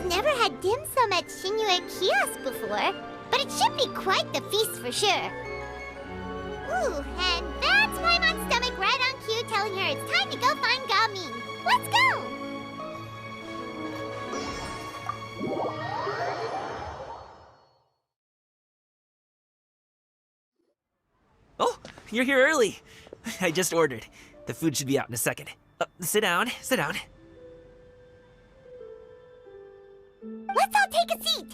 Never had dim sum at Xinyue Kiosk before, but it should be quite the feast for sure. Ooh, and that's Paimon's stomach right on cue telling her it's time to go find Gaming. Let's go! Oh, you're here early. I just ordered. The food should be out in a second. Sit down, sit down. Let's all take a seat!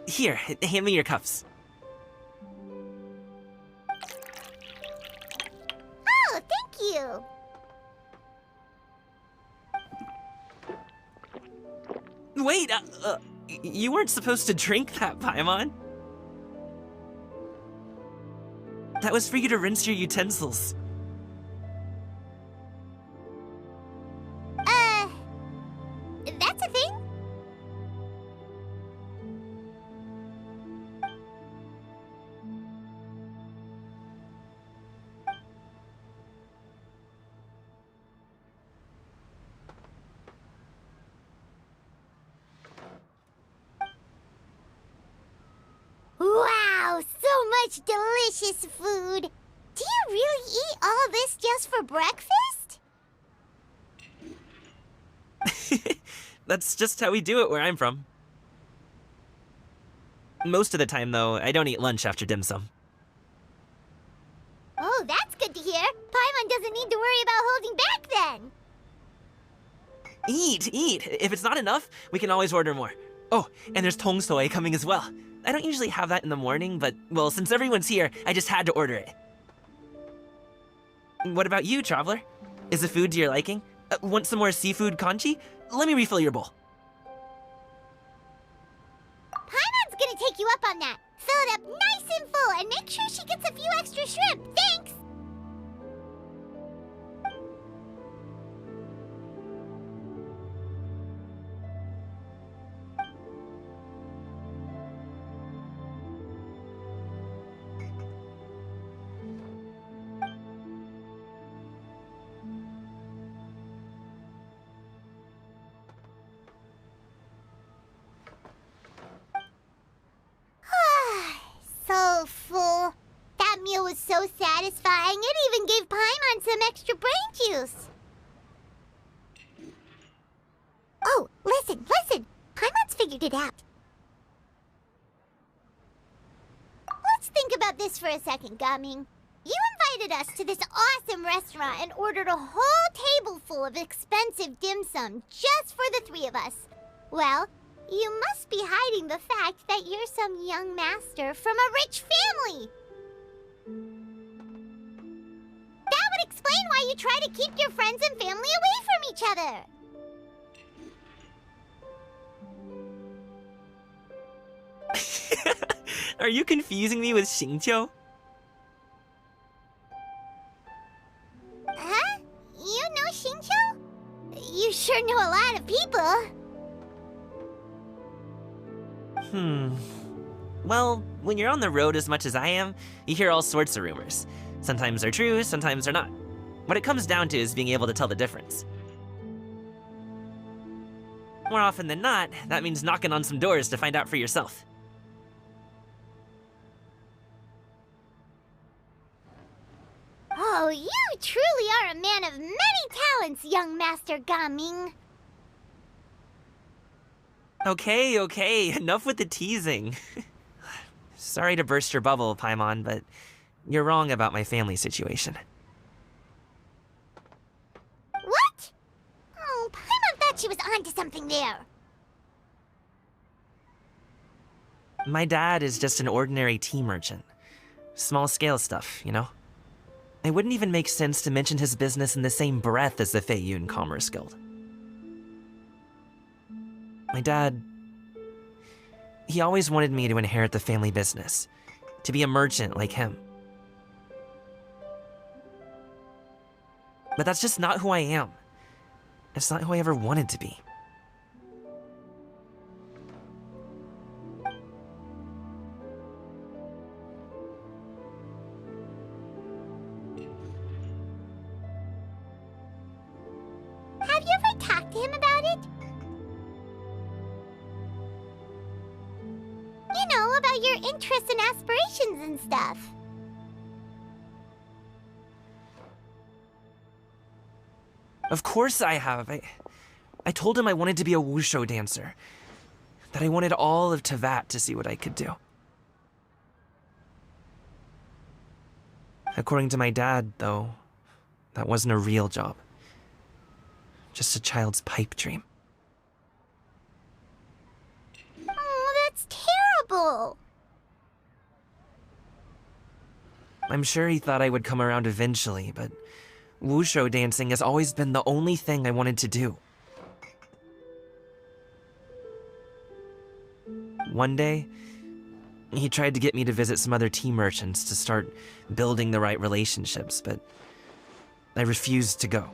Here, hand me your cups. Oh, thank you! Wait, you weren't supposed to drink that, Paimon. That was for you to rinse your utensils. That's a thing? Wow, so much delicious food! Do you really eat all this just for breakfast? That's just how we do it where I'm from. Most of the time, though, I don't eat lunch after dim sum. Oh, that's good to hear. Paimon doesn't need to worry about holding back then. Eat, eat. If it's not enough, we can always order more. Oh, and there's tong soy coming as well. I don't usually have that in the morning, but, well, since everyone's here, I just had to order it. What about you, Traveler? Is the food to your liking? Want some more seafood congee? Let me refill your bowl. Paimon's gonna take you up on that. Fill it up nice and full and make sure she gets a few extra shrimp. Thanks! So full. That meal was so satisfying, it even gave Paimon some extra brain juice. Oh, listen, listen. Paimon's figured it out. Let's think about this for a second, Gaming. You invited us to this awesome restaurant and ordered a whole table full of expensive dim sum just for the three of us. Well, you must be hiding the fact that you're some young master from a rich family. That would explain why you try to keep your friends and family away from each other. Are you confusing me with Xingqiu? Huh? You know Xingqiu? You sure know a lot of people. Well, when you're on the road as much as I am, you hear all sorts of rumors. Sometimes they're true, sometimes they're not. What it comes down to is being able to tell the difference. More often than not, that means knocking on some doors to find out for yourself. a man of many talents, young Master Gaming. Okay, enough with the teasing. Sorry to burst your bubble, Paimon, but you're wrong about my family situation. What? Oh, Paimon thought she was onto something there. My dad is just an ordinary tea merchant. Small-scale stuff, you know? It wouldn't even make sense to mention his business in the same breath as the Feiyun Commerce Guild. My dad... he always wanted me to inherit the family business, to be a merchant like him. But that's just not who I am. It's not who I ever wanted to be. Have you ever talked to him about it? You know, about your interests and aspirations and stuff. Of course I have. I told him I wanted to be a wushu dancer. That I wanted all of Teyvat to see what I could do. According to my dad, though, that wasn't a real job. Just a child's pipe dream. Oh, that's terrible. I'm sure he thought I would come around eventually, but wushu dancing has always been the only thing I wanted to do. One day, he tried to get me to visit some other tea merchants to start building the right relationships, but I refused to go.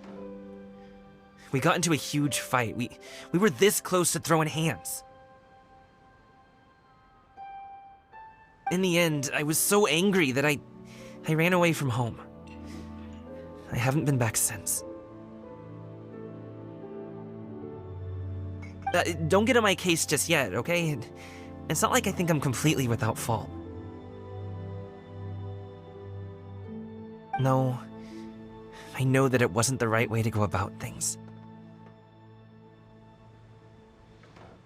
We got into a huge fight. We were this close to throwing hands. In the end, I was so angry that I ran away from home. I haven't been back since. Don't get on my case just yet, okay? It's not like I think I'm completely without fault. No, I know that it wasn't the right way to go about things.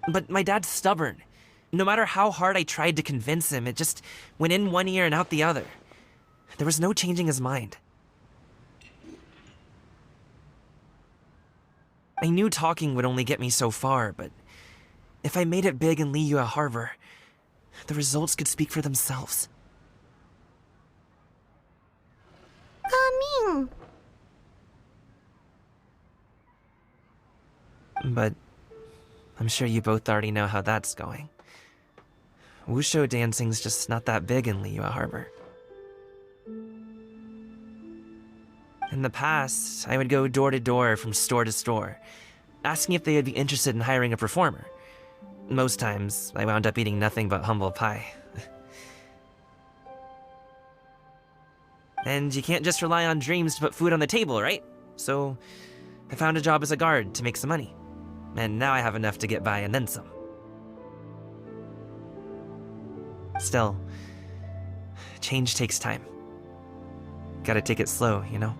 But my dad's stubborn. No matter how hard I tried to convince him, it just went in one ear and out the other. There was no changing his mind. I knew talking would only get me so far, but if I made it big in Liyue Harbor, the results could speak for themselves. Gaming. But I'm sure you both already know how that's going. Wushu dancing's just not that big in Liyue Harbor. In the past, I would go door to door from store to store, asking if they would be interested in hiring a performer. Most times, I wound up eating nothing but humble pie. And you can't just rely on dreams to put food on the table, right? So, I found a job as a guard to make some money. And now I have enough to get by and then some. Still, change takes time. Gotta take it slow, you know?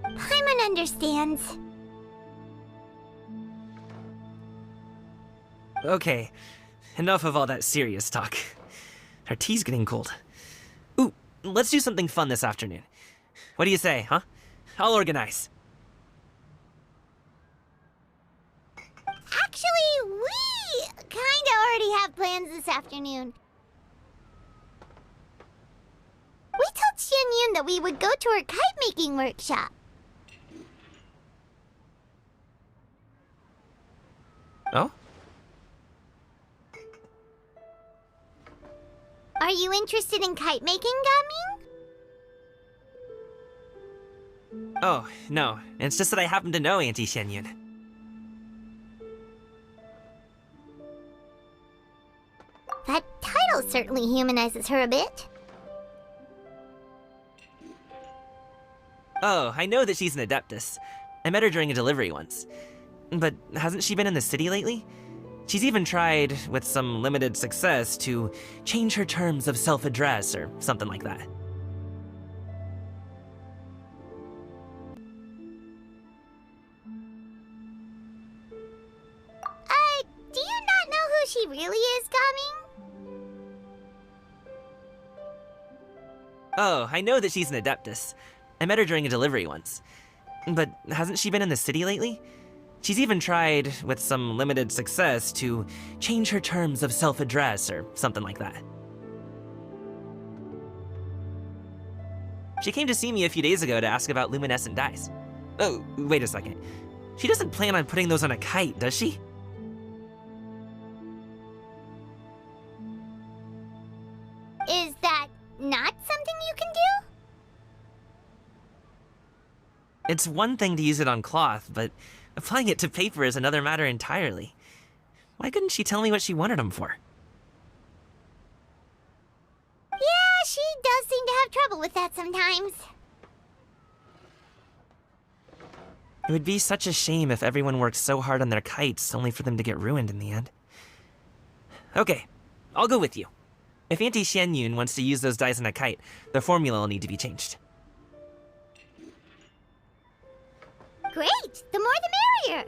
Paimon understands. Okay, enough of all that serious talk. Our tea's getting cold. Ooh, let's do something fun this afternoon. What do you say, huh? I'll organize. Actually, we kinda already have plans this afternoon. We told Xianyun that we would go to her kite-making workshop. Oh? Are you interested in kite-making, Gaming? Oh, no. It's just that I happen to know Auntie Xianyun. That title certainly humanizes her a bit. Oh, I know that she's an adeptus. I met her during a delivery once. But hasn't she been in the city lately? She's even tried, with some limited success, to change her terms of self-address or something like that. she really is, Gaming? Oh, I know that she's an adeptus. I met her during a delivery once. But hasn't she been in the city lately? She's even tried, with some limited success, to change her terms of self-address or something like that. She came to see me a few days ago to ask about luminescent dyes. Oh, wait a second. She doesn't plan on putting those on a kite, does she? Is that not something you can do? It's one thing to use it on cloth, but applying it to paper is another matter entirely. Why couldn't she tell me what she wanted them for? Yeah, she does seem to have trouble with that sometimes. It would be such a shame if everyone worked so hard on their kites only for them to get ruined in the end. Okay, I'll go with you. If Auntie Xianyun wants to use those dyes on a kite, the formula will need to be changed. Great! The more the merrier!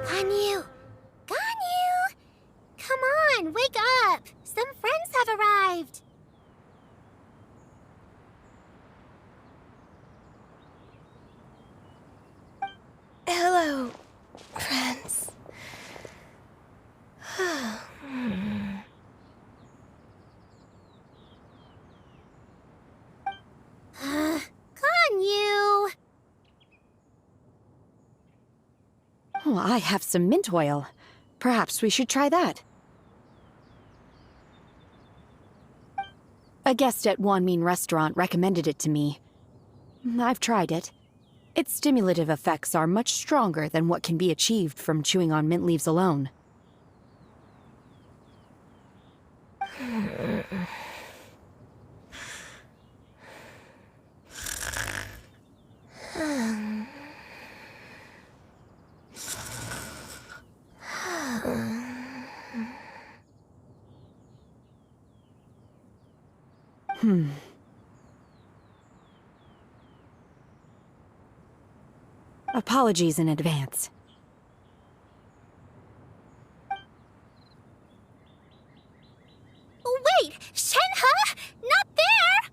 Ganyu! Ganyu! Come on, wake up! Some friends have arrived! Hello, friends. Ganyu! Oh, I have some mint oil. Perhaps we should try that. A guest at Wanmin restaurant recommended it to me. I've tried it. Its stimulative effects are much stronger than what can be achieved from chewing on mint leaves alone. Apologies in advance. Wait! Shenhe! Not there!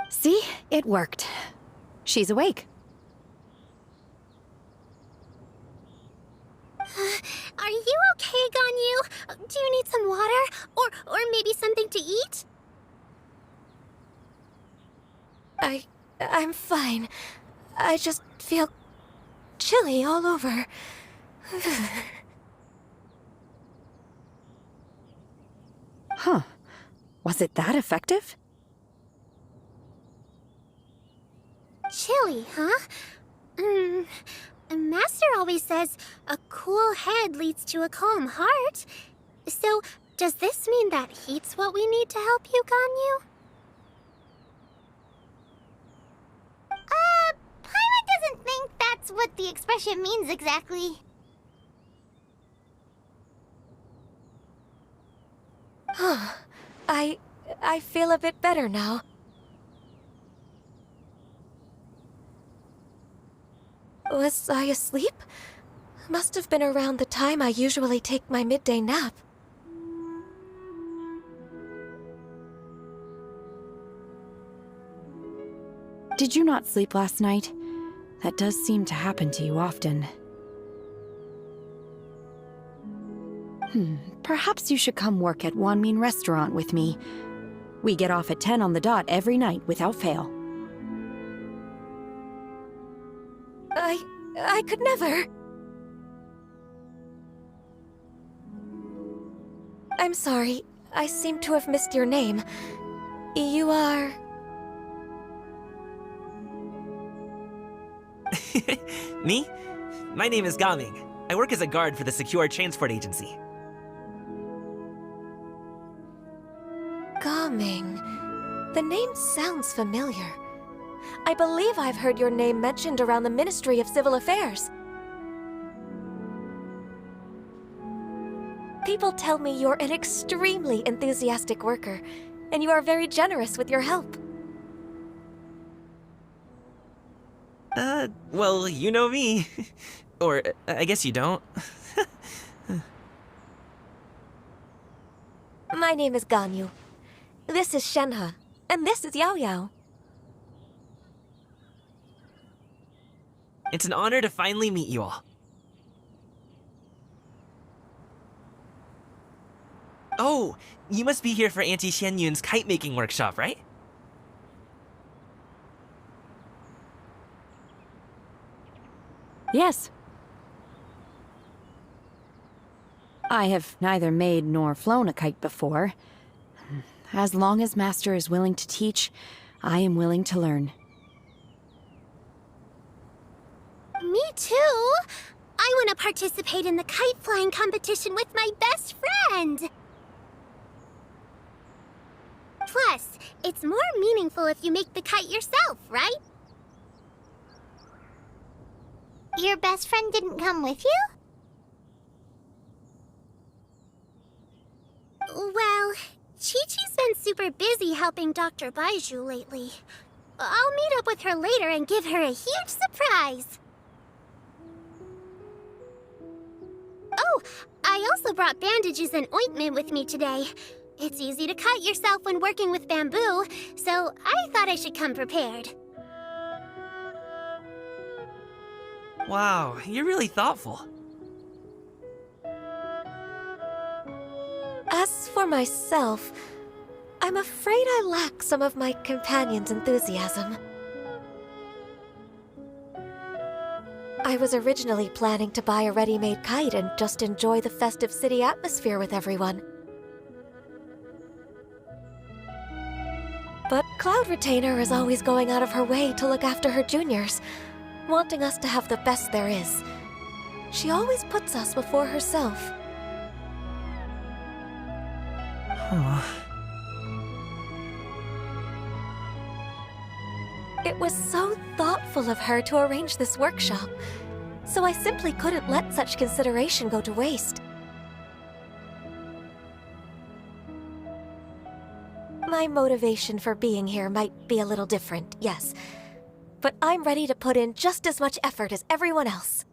See? It worked. She's awake. Are you okay, Ganyu? Do you need some water? Or maybe something to eat? I'm fine. I just feel chilly all over. Huh. Was it that effective? Chilly, huh? Master always says a cool head leads to a calm heart. So, Does this mean that heat's what we need to help you, Ganyu? Paimon doesn't think that's what the expression means exactly. I feel a bit better now. Was I asleep? Must have been around the time I usually take my midday nap. Did you not sleep last night? That does seem to happen to you often. Perhaps you should come work at Wanmin Restaurant with me. We get off at 10 on the dot every night without fail. I could never. I'm sorry. I seem to have missed your name. You are... Me? My name is Gaming. I work as a guard for the Secure Transport Agency. Gaming. The name sounds familiar. I believe I've heard your name mentioned around the Ministry of Civil Affairs. People tell me you're an extremely enthusiastic worker, and you are very generous with your help. Well, you know me. Or, I guess you don't. My name is Ganyu. This is Shenhe, and this is Yaoyao. It's an honor to finally meet you all. Oh, you must be here for Auntie Xianyun's kite-making workshop, right? Yes. I have neither made nor flown a kite before. As long as Master is willing to teach, I am willing to learn. Me too! I want to participate in the kite flying competition with my best friend! Plus, it's more meaningful if you make the kite yourself, right? Your best friend didn't come with you? Well, Chi-Chi's been super busy helping Dr. Baizhu lately. I'll meet up with her later and give her a huge surprise. Oh, I also brought bandages and ointment with me today. It's easy to cut yourself when working with bamboo, so I thought I should come prepared. Wow, you're really thoughtful. As for myself, I'm afraid I lack some of my companion's enthusiasm. I was originally planning to buy a ready-made kite and just enjoy the festive city atmosphere with everyone. But Cloud Retainer is always going out of her way to look after her juniors, wanting us to have the best there is. She always puts us before herself. It was so thoughtful of her to arrange this workshop, so I simply couldn't let such consideration go to waste. My motivation for being here might be a little different, yes, but I'm ready to put in just as much effort as everyone else.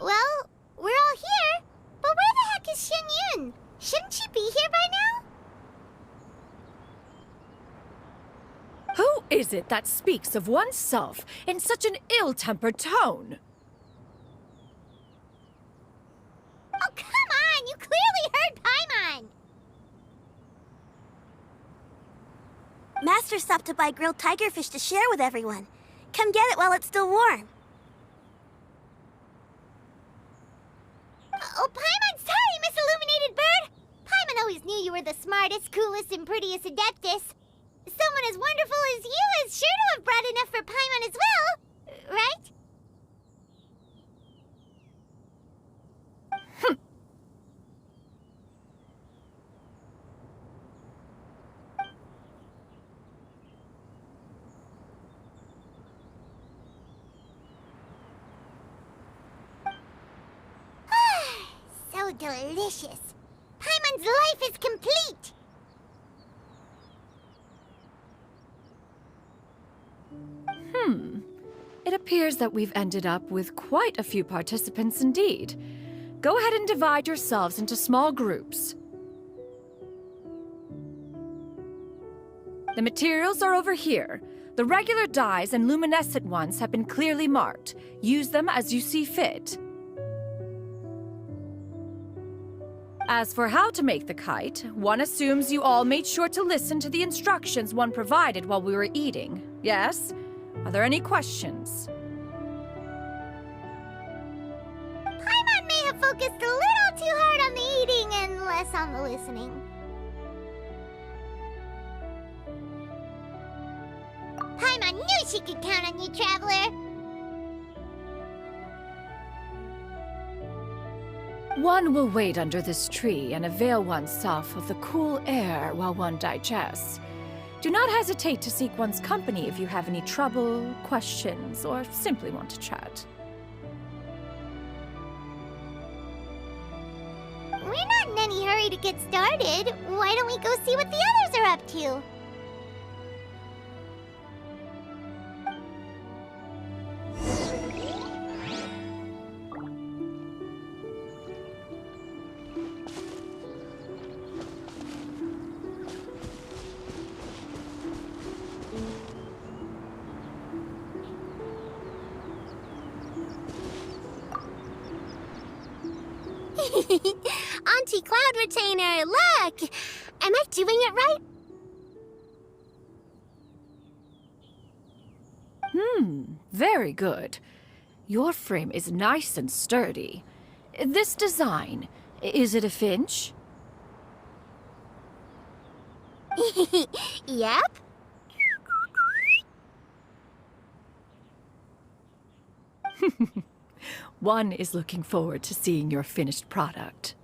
Well, we're all here, but where the heck is Xianyun? Shouldn't she be here by now? Who is it that speaks of oneself in such an ill-tempered tone? Oh, come on! You clearly heard Paimon! Master stopped to buy grilled tigerfish to share with everyone. Come get it while it's still warm. Oh, Paimon, sorry, Miss Illuminated Bird! Paimon always knew you were the smartest, coolest, and prettiest adeptus. Someone as wonderful as you is sure to have brought enough for Paimon as well, right? delicious. Paimon's life is complete. It appears that we've ended up with quite a few participants indeed. Go ahead and divide yourselves into small groups. The materials are over here. The regular dyes and luminescent ones have been clearly marked. Use them as you see fit. As for how to make the kite, one assumes you all made sure to listen to the instructions one provided while we were eating. Yes? Are there any questions? Paimon may have focused a little too hard on the eating and less on the listening. Paimon knew she could count on you, Traveler. One will wait under this tree and avail oneself of the cool air while one digests. Do not hesitate to seek one's company if you have any trouble, questions, or simply want to chat. We're not in any hurry to get started. Why don't we go see what the others are up to? Auntie Cloud Retainer, look! Am I doing it right? Very good. Your frame is nice and sturdy. This design, is it a finch? Yep. One is looking forward to seeing your finished product.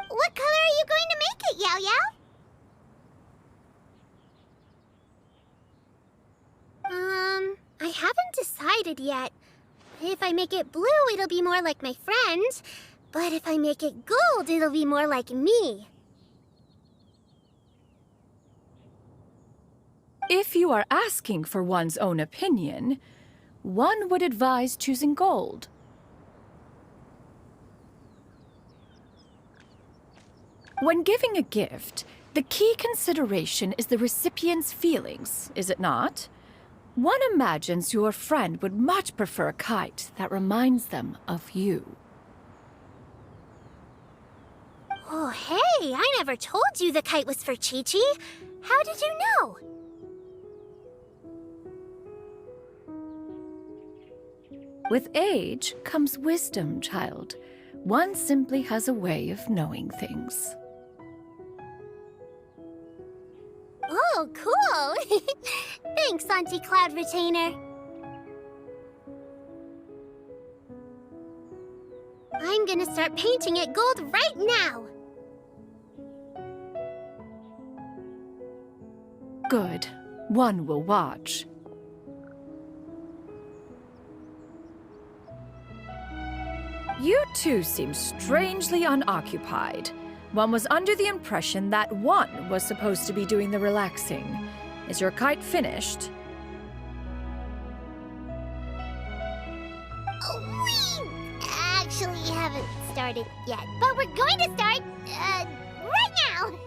What color are you going to make it, Yaoyao? I haven't decided yet. If I make it blue, it'll be more like my friend. But if I make it gold, it'll be more like me. If you are asking for one's own opinion, one would advise choosing gold. When giving a gift, the key consideration is the recipient's feelings, is it not? One imagines your friend would much prefer a kite that reminds them of you. Oh, hey, I never told you the kite was for Chi-Chi. How did you know? With age comes wisdom, child. One simply has a way of knowing things. Oh, cool! Thanks, Auntie Cloud Retainer. I'm gonna start painting it gold right now. Good. One will watch. You two seem strangely unoccupied. One was under the impression that one was supposed to be doing the relaxing. Is your kite finished? We actually haven't started yet, but we're going to start, right now!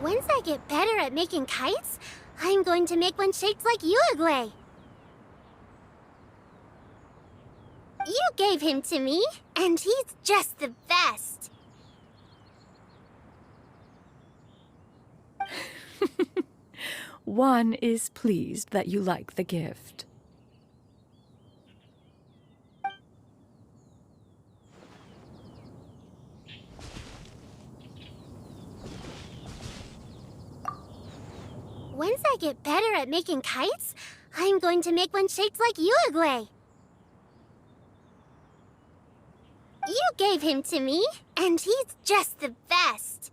Once I get better at making kites, I'm going to make one shaped like Yue. You gave him to me, and he's just the best. One is pleased that you like the gift. once I get better at making kites, I'm going to make one shaped like Uruguay. You gave him to me, and he's just the best.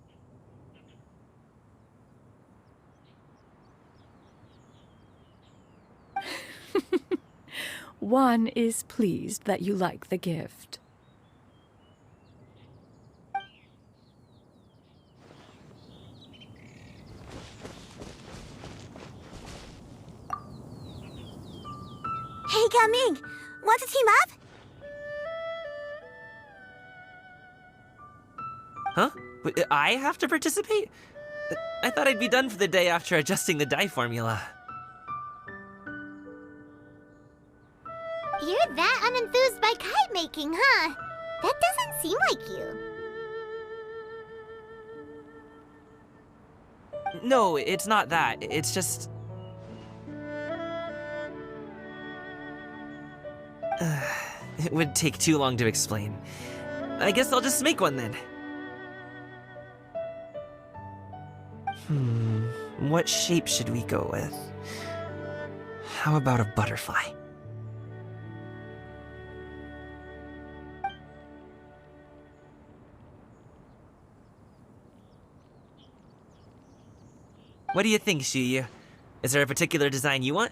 One is pleased that you like the gift. Hey, Gaming! Want to team up? Huh? I have to participate? I thought I'd be done for the day after adjusting the die formula. You're that unenthused by kite making, huh? That doesn't seem like you. No, it's not that. It's just... it would take too long to explain. I guess I'll just make one then. What shape should we go with? How about a butterfly? What do you think, Shuyu? Is there a particular design you want?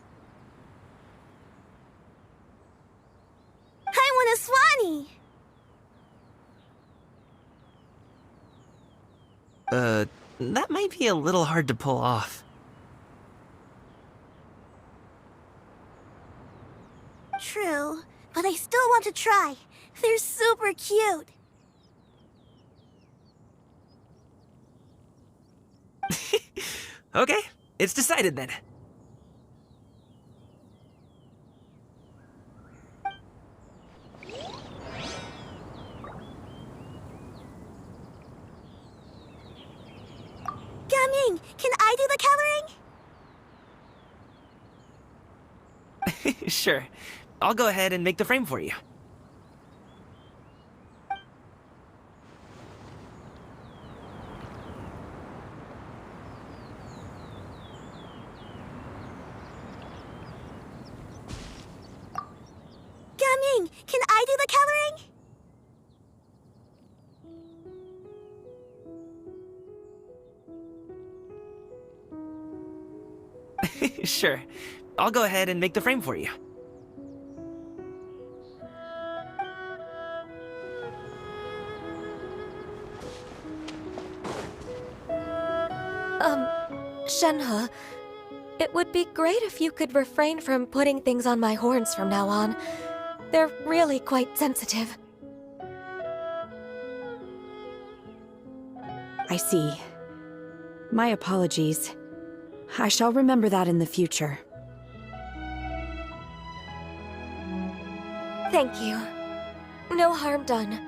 I want a Swanee! That might be a little hard to pull off. True, but I still want to try. They're super cute. Okay, it's decided then. Gaming, can I do the coloring? Sure. I'll go ahead and make the frame for you. Gaming, can I do the coloring? Sure. I'll go ahead and make the frame for you. Shenhe, it would be great if you could refrain from putting things on my horns from now on. They're really quite sensitive. I see. My apologies. I shall remember that in the future. Thank you. No harm done.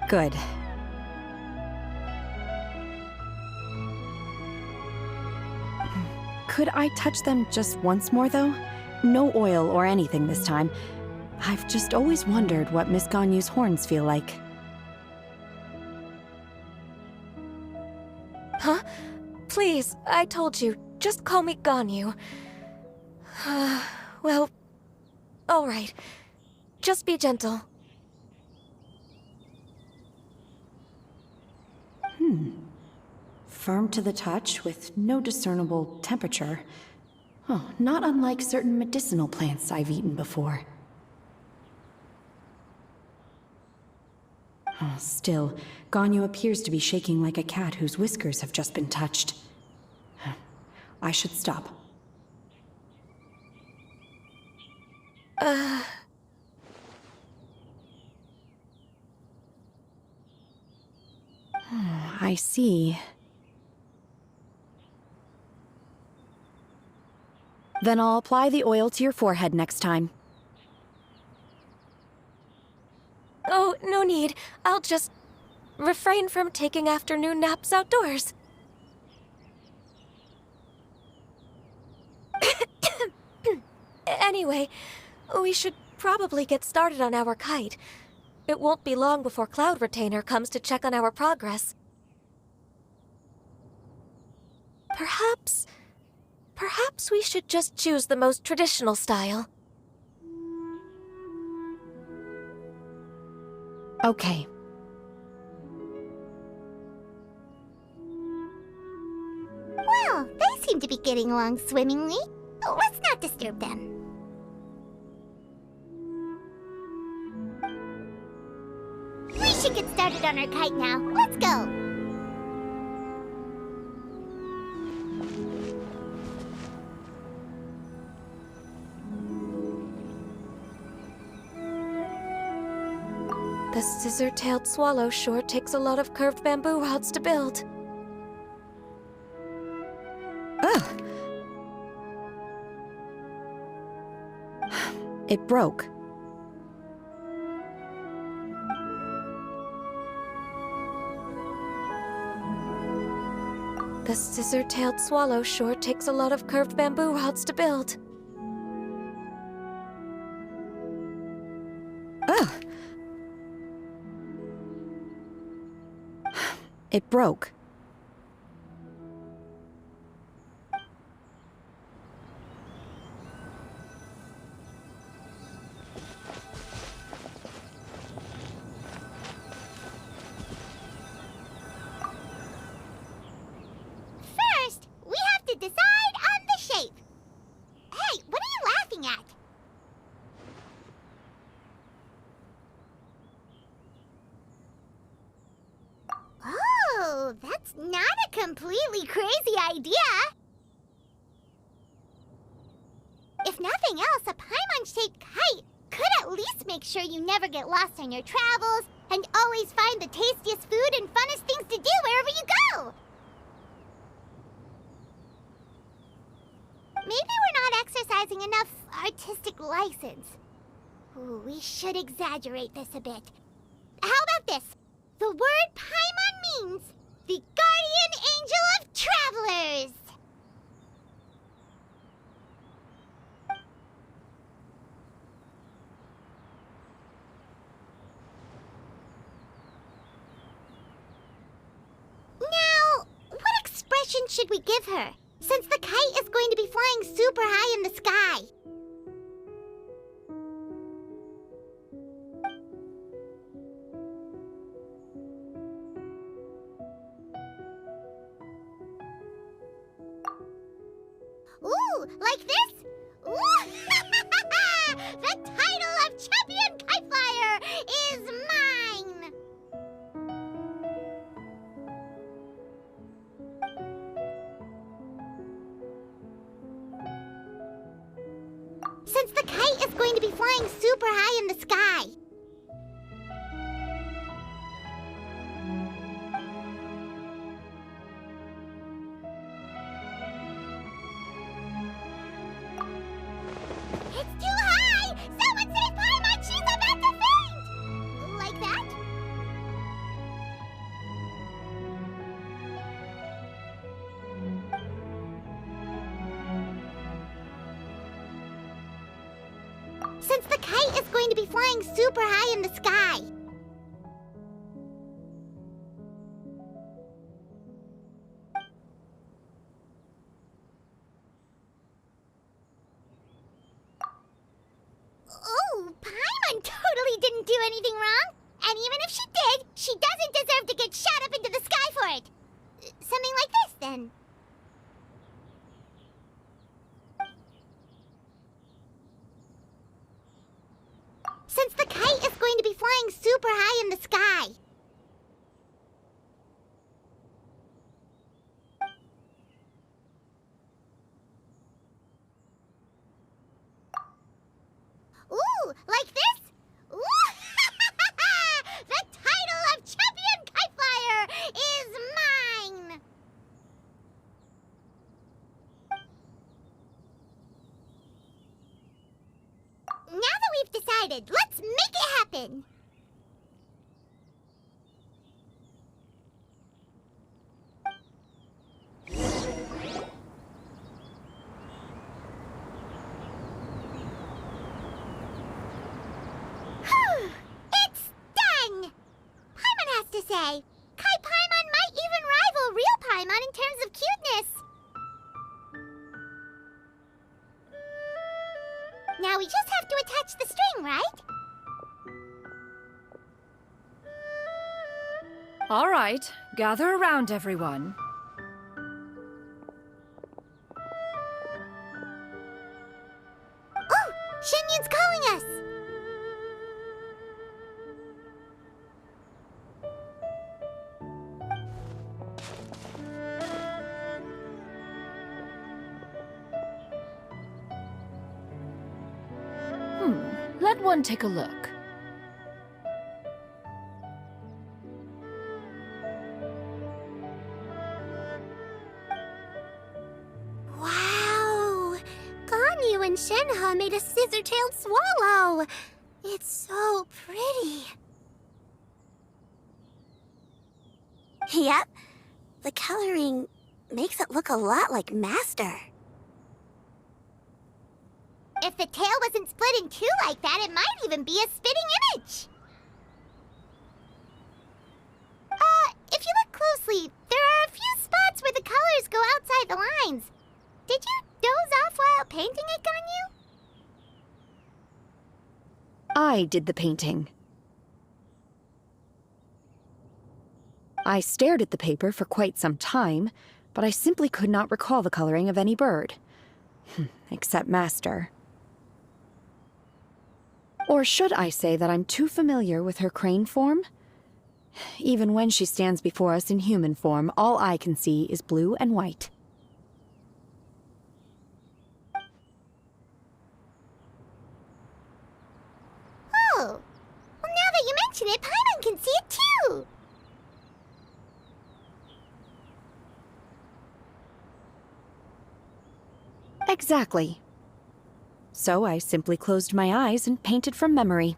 Good. Could I touch them just once more, though? No oil or anything this time. I've just always wondered what Miss Ganyu's horns feel like. Huh? Please, I told you, just call me Ganyu. Well, alright. Just be gentle. Firm to the touch with no discernible temperature. Oh, not unlike certain medicinal plants I've eaten before. Oh, still, Ganyu appears to be shaking like a cat whose whiskers have just been touched. I should stop. I see. Then I'll apply the oil to your forehead next time. Oh, no need. I'll just refrain from taking afternoon naps outdoors. Anyway, we should probably get started on our kite. It won't be long before Cloud Retainer comes to check on our progress. Perhaps we should just choose the most traditional style. Okay. Well, they seem to be getting along swimmingly. Let's not disturb them. We should get started on our kite now. Let's go. The scissor-tailed swallow sure takes a lot of curved bamboo rods to build. Ugh! It broke. The scissor-tailed swallow sure takes a lot of curved bamboo rods to build. Ugh! It broke. First, we have to decide on the shape. Hey, what are you laughing at? Oh, that's not a completely crazy idea. If nothing else, a paimon-shaped kite could at least make sure you never get lost on your travels and always find the tastiest food and funnest things to do wherever you go. Maybe we're not exercising enough artistic license. Ooh, we should exaggerate this a bit. How about this? The word paimon means the guardian angel of travelers. Now, what expression should we give her, since the kite is going to be flying super high in the sky? Ooh, like this? Ooh. The title of champion kite flyer is mine! Since the kite is going to be flying super high in the sky. It's too high! Someone save Paimon! She's about to faint! Like that? Since the kite is going to be flying super high in the sky. Oh, Paimon totally didn't do anything wrong. And even if she did, she doesn't deserve to get shot up into the sky for it. Something like this, then. Since the kite is going to be flying super high in the sky. Ooh, like this? Ooh! The title of champion kite flyer is mine! Now that we've decided, let's make it happen! It's done! Paimon has to say, Kai Paimon might even rival real Paimon in terms of cuteness. we just have to attach the string, right? All right, gather around, everyone. Oh! Xianyun's calling us! Let one take a look. Wow! Ganyu and Shenhe made a scissor-tailed swallow! It's so pretty. Yep. The coloring makes it look a lot like Master. If the tail wasn't split in two like that, it might even be a spitting image. If you look closely, there are a few spots where the colors go outside the lines. Did you doze off while painting it, Ganyu? I did the painting. I stared at the paper for quite some time, but I simply could not recall the coloring of any bird. Except Master. Or should I say that I'm too familiar with her crane form? Even when she stands before us in human form, all I can see is blue and white. Oh! Well, now that you mention it, Paimon can see it too! Exactly. So I simply closed my eyes and painted from memory.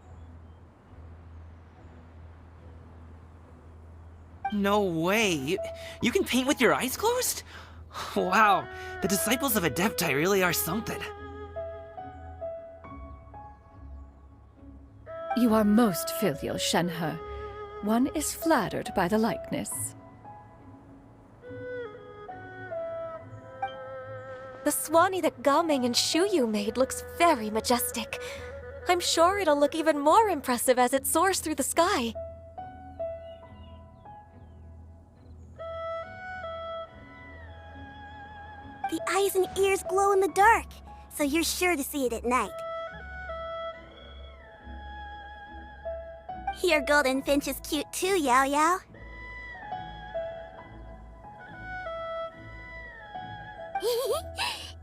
No way. You can paint with your eyes closed? Wow, the disciples of Adepti really are something. You are most filial, Shenhe. One is flattered by the likeness. The Swanee that Gaming and Shuyu made looks very majestic. I'm sure it'll look even more impressive as it soars through the sky. The eyes and ears glow in the dark, so you're sure to see it at night. Your golden finch is cute too, Yaoyao.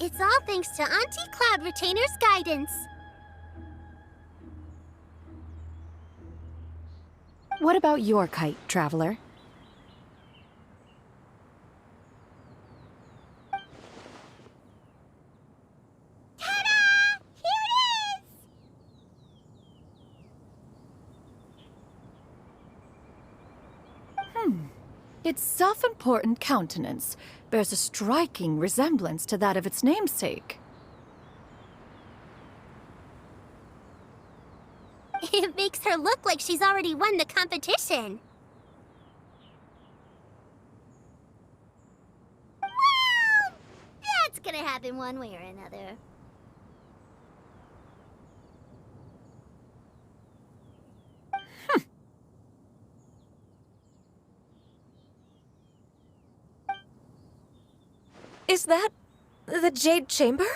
It's all thanks to Auntie Cloud Retainer's guidance. What about your kite, Traveler? Ta-da! Here it is! Its self-important countenance bears a striking resemblance to that of its namesake. It makes her look like she's already won the competition. Well, that's gonna happen one way or another. Is that the Jade Chamber?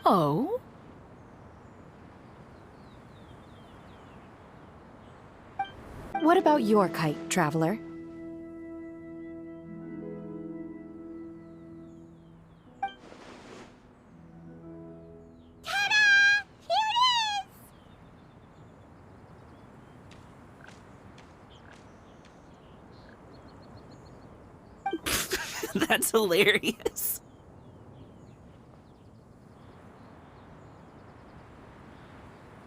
Oh? What about your kite, Traveler? Ta-da! Here it is! That's hilarious.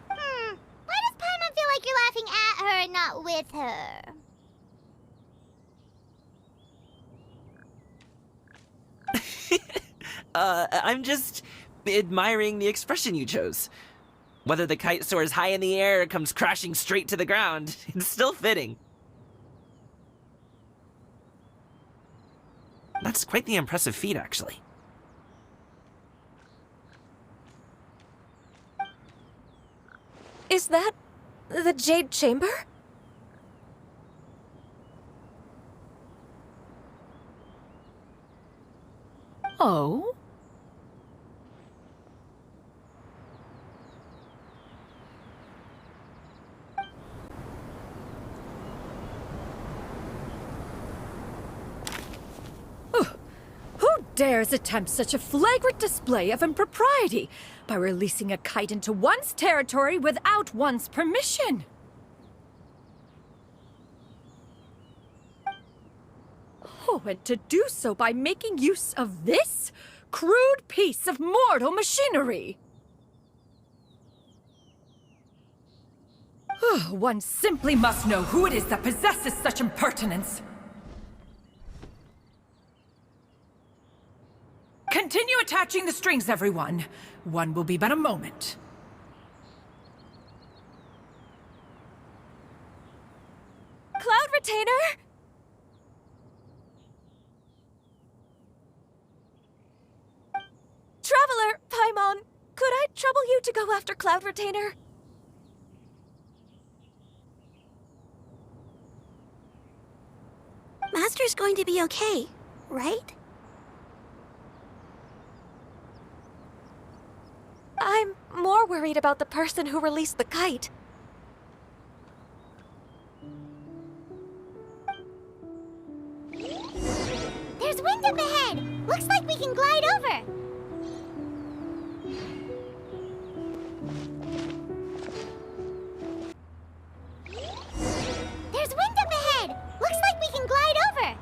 Why does Paimon feel like you're laughing at her and not with her? I'm just admiring the expression you chose. Whether the kite soars high in the air or comes crashing straight to the ground, it's still fitting. That's quite the impressive feat, actually. Is that the Jade Chamber? Oh? Who dares attempt such a flagrant display of impropriety by releasing a kite into one's territory without one's permission? Oh, and to do so by making use of this crude piece of mortal machinery! One simply must know who it is that possesses such impertinence. Continue attaching the strings, everyone. One will be but a moment. Cloud Retainer! Traveler, Paimon, could I trouble you to go after Cloud Retainer? Master's going to be okay, right? I'm more worried about the person who released the kite. There's wind up ahead! Looks like we can glide over! There's wind up ahead! Looks like we can glide over!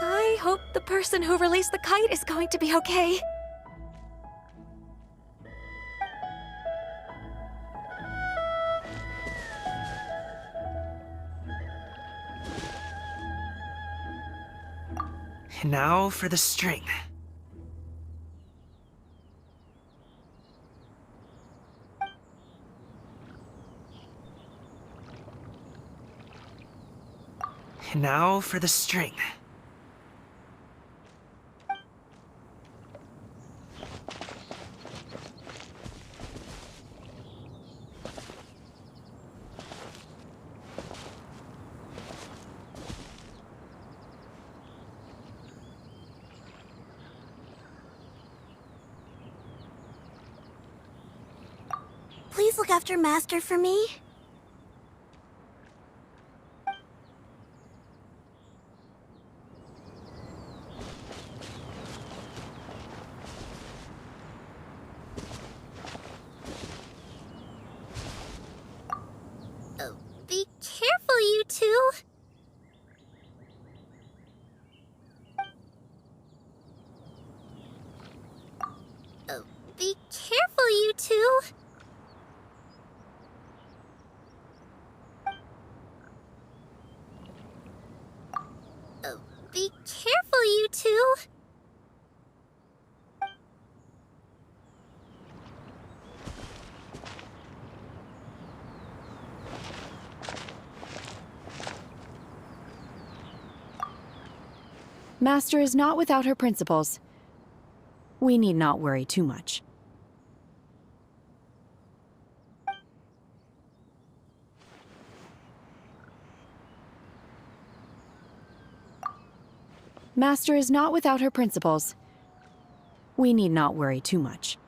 I hope the person who released the kite is going to be okay. And now for the string. And now for the string. Please look after Master for me. Oh, be careful, you two. Oh, be careful, you two. Oh, be careful, you two. Master is not without her principles. We need not worry too much. Master is not without her principles. We need not worry too much.